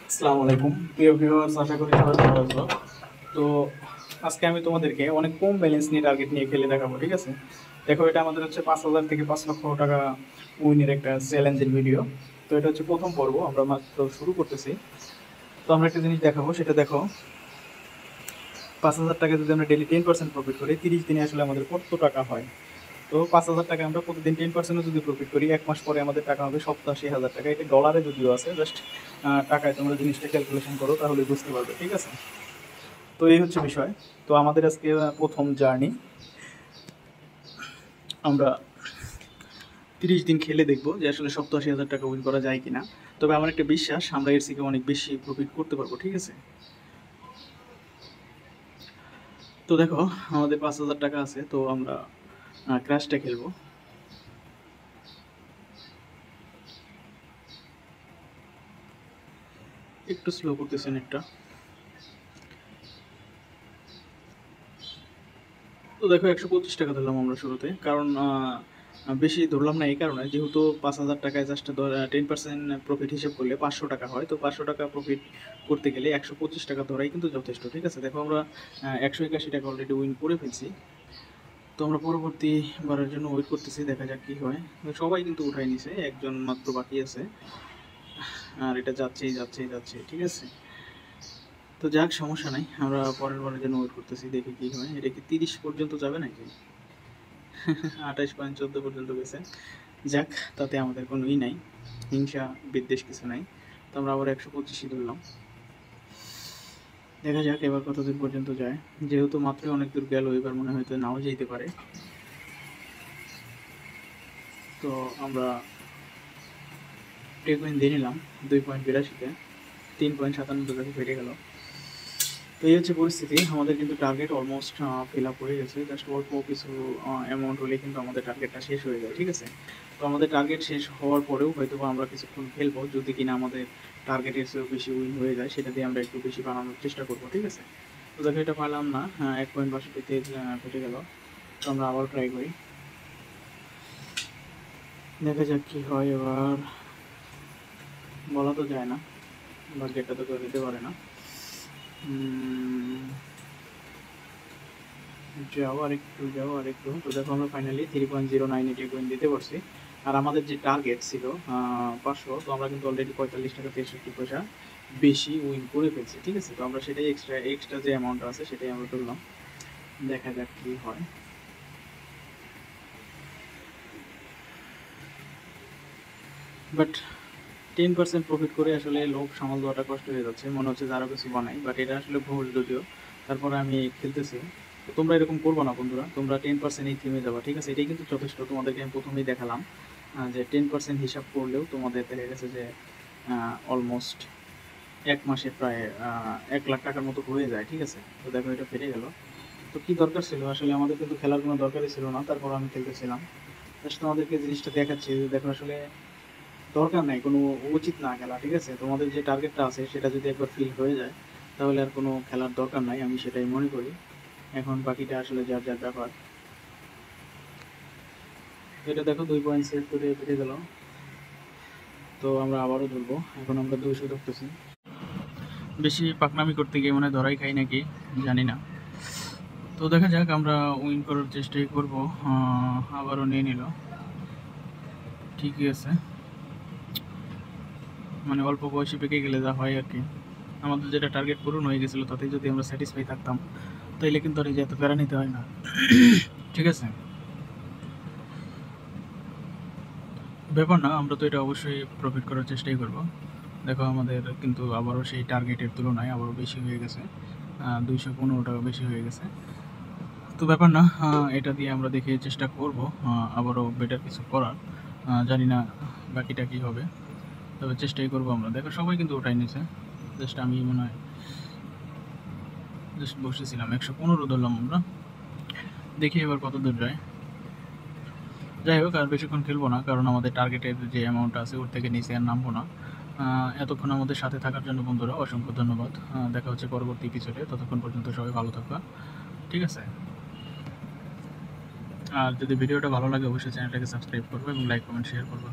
আসসালামু আলাইকুম প্রিয় ভিউয়ার্স, আশা করি সবাই ভালো আছো। তো আজকে আমি তোমাদেরকে অনেক কম ব্যালেন্স নিয়ে টার্গেট নিয়ে খেলে দেখাবো, ঠিক আছে? দেখো, এটা আমাদের হচ্ছে 5,000 থেকে 5 লক্ষ টাকা উইনের একটা চ্যালেঞ্জের ভিডিও। তো এটা হচ্ছে প্রথম পর্ব, আমরা মাত্র শুরু করতেছি। তো আমরা একটা জিনিস দেখাবো, সেটা দেখো, 5,000 টাকা যদি আমরা ডেলি 10% প্রফিট করি, 30 দিনে আসলে আমাদের কত টাকা হয়। তো 5,000 টাকা আমরা প্রতিদিন 10% যদি প্রফিট করি, 1 মাস পরে আমাদের টাকা হবে 87,000 টাকা। এটা ডলারে যদিও আছে, জাস্ট টাকায় তোমরা জিনিসটা ক্যালকুলেশন করো, তাহলে বুঝতে পারবে, ঠিক আছে? তো এই হচ্ছে বিষয়। তো আমাদের আজকে প্রথম জার্নি, আমরা 30 দিন খেলে দেখবো যে আসলে 87,000 টাকা উইন করা যায় কিনা। তবে আমার একটা বিশ্বাস, আমরা এর থেকে অনেক বেশি প্রফিট করতে পারবো, ঠিক আছে? তো দেখো, আমাদের 5,000 টাকা আছে, তো আমরা ক্র্যাশটা খেলবো। একটু স্লো করতেছেন একটা। তো দেখো, 125 টাকা ধরলাম আমরা শুরুতে, কারণ বেশি ধরলাম না এই কারণে, যেহেতু 5,000 টাকায় জাস্ট 10% প্রফিট হিসেব করলে 500 টাকা হয়। তো 500 টাকা প্রফিট করতে গেলে 125 টাকা ধরাই কিন্তু যথেষ্ট, ঠিক আছে? দেখো, আমরা 181 টাকা অলরেডি উইন করে ফেলছি। তো আমরা পরবর্তী বারের জন্য ওয়েট করতেছি, দেখা যাক কি হয়। সবাই কিন্তু উঠাই নিছে, একজন মাত্র বাকি আছে। আর এটা যাচ্ছেই যাচ্ছেই যাচ্ছে, ঠিক আছে? তো যাক, সমস্যা নাই, আমরা পরের বারের জন্য ওয়েট করতেছি, দেখি কি হয়। এটা কি 30 পর্যন্ত যাবে নাকি? 28.14 পর্যন্ত গেছে। যাক, তাতে আমাদের কোনো নাই, হিংসা বিদ্বেষ কিছু নাই। তো আমরা আবার 125ই ধরলাম। দেখা যাক এবার কতদূর পর্যন্ত যায়। যেহেতু মাত্রই অনেক দূর গেল, এবার মনে হয়তো নাও যেতে পারে। তো আমরা টেক উইন দিয়ে নিলাম 2.82-তে, 3.97 ফেটে গেল। তো এই হচ্ছে পরিস্থিতি। আমাদের কিন্তু টার্গেট অলমোস্ট ফিল আপ হয়ে গেছে, জাস্ট অল্প কিছু অ্যামাউন্ট হলে কিন্তু আমাদের টার্গেটটা শেষ হয়ে যায়, ঠিক আছে? তো আমাদের টার্গেট শেষ হওয়ার পরেও হয়তো আমরা কিছুক্ষণ খেলবো, যদি কিনা আমাদের টার্গেটের চেয়েও বেশি উইন হয়ে যায়, সেটা দিয়ে আমরা একটু বেশি বানানোর চেষ্টা করবো, ঠিক আছে? তো দেখো, এটা পারলাম না, 1.62-তে ফেটে গেল। তো আমরা আবার ট্রাই করি, দেখা যাক কি হয় এবার। বলা তো যায় না, বাজেটটা তো কেউ দিতে পারে না। যাও আরেকটু, যাও আরেকটু। তো দেখো, আমরা ফাইনালি 3.09 কয়েন দিতে পারছি। আর আমাদের যে টার্গেট ছিল 500, তো আমরা কিন্তু অলরেডি 45 টাকা 63 পয়সা বেশি উইন করে ফেলছি, ঠিক আছে? তো আমরা সেটাই এক্সট্রা এক্সট্রা যে অ্যামাউন্ট আছে সেটাই আমরা তুললাম, দেখা যাক কি হয়। বাট 10% প্রফিট করে আসলে লোভ সামাল দেওয়াটা কষ্ট হয়ে যাচ্ছে, মনে হচ্ছে যে আরও কিছু বানাই, বাট এটা আসলে ভুল যদিও। তারপরে আমি খেলতেছি। তো তোমরা এরকম করবো না বন্ধুরা, তোমরা 10%এই থেমে যাবা, ঠিক আছে? এটাই কিন্তু যথেষ্ট। তোমাদেরকে আমি প্রথমেই দেখালাম যে 10% হিসাব করলেও তোমাদের দেখা গেছে যে অলমোস্ট 1 মাসে প্রায় 1 লাখ টাকার মতো হয়ে যায়, ঠিক আছে? তো দেখো, এটা ফেটে গেল। তো কি দরকার ছিল আসলে, আমাদের কিন্তু খেলার কোনো দরকারই ছিল না, তারপর আমি খেলতেছিলাম। জাস্ট তোমাদেরকে জিনিসটা দেখাচ্ছি যে দেখো, আসলে দরকার নাই, কোনো উচিত না খেলা, ঠিক আছে? তোমাদের যে টার্গেটটা আছে সেটা যদি একবার ফিল হয়ে যায়, তাহলে আর কোনো খেলার দরকার নাই, আমি সেটাই মনে করি। এখন বাকিটা আসলে যার যার ব্যাপার। এটা দেখো, 2.7 ফেটে গেল। তো আমরা আবারও ধরবো, এখন আমরা 200 ধরতেছি। বেশি পাকনামি করতে গিয়ে মনে হয় ধরাই খাই নাকি, জানি না। তো দেখা যাক, আমরা উইন করার চেষ্টাই করব। আবারও নিয়ে নিল, ঠিকই আছে। মানে অল্প বয়সে পেকে গেলে যা হয় আর কি। আমাদের যেটা টার্গেট পূরণ হয়ে গেছিলো, তাতেই যদি আমরা স্যাটিসফাই থাকতাম, তাইলে কিন্তু আর এই যে এত প্যারা নিতে হয় না, ঠিক আছে? ব্যাপার না, আমরা তো এটা অবশ্যই প্রফিট করার চেষ্টাই করব। দেখো, আমাদের কিন্তু আবারও সেই টার্গেটের তুলনায় আবারও বেশি হয়ে গেছে, 215 টাকা বেশি হয়ে গেছে। তো ব্যাপার না, এটা দিয়ে আমরা দেখে চেষ্টা করব আবারও বেটার কিছু করার। জানি না বাকিটা কী হবে, তবে চেষ্টাই করবো আমরা। দেখো, সবাই কিন্তু ওটাই নিয়েছে, জাস্ট আমি মনে হয় জাস্ট বসেছিলাম। 115 ধরলাম আমরা, দেখি এবার কত দূর যায়। যাই হোক, আর বেশিক্ষণ খেলবো না, কারণ আমাদের টার্গেটের যে অ্যামাউন্ট আছে ওর থেকে নিচে আর নামবো না। এতক্ষণ আমাদের সাথে থাকার জন্য বন্ধুরা অসংখ্য ধন্যবাদ। দেখা হচ্ছে পরবর্তী এপিসোডে, ততক্ষণ পর্যন্ত সবাই ভালো থাকবা, ঠিক আছে? আর যদি ভিডিওটা ভালো লাগে, অবশ্যই চ্যানেলটাকে সাবস্ক্রাইব করবে এবং লাইক কমেন্ট শেয়ার করবে।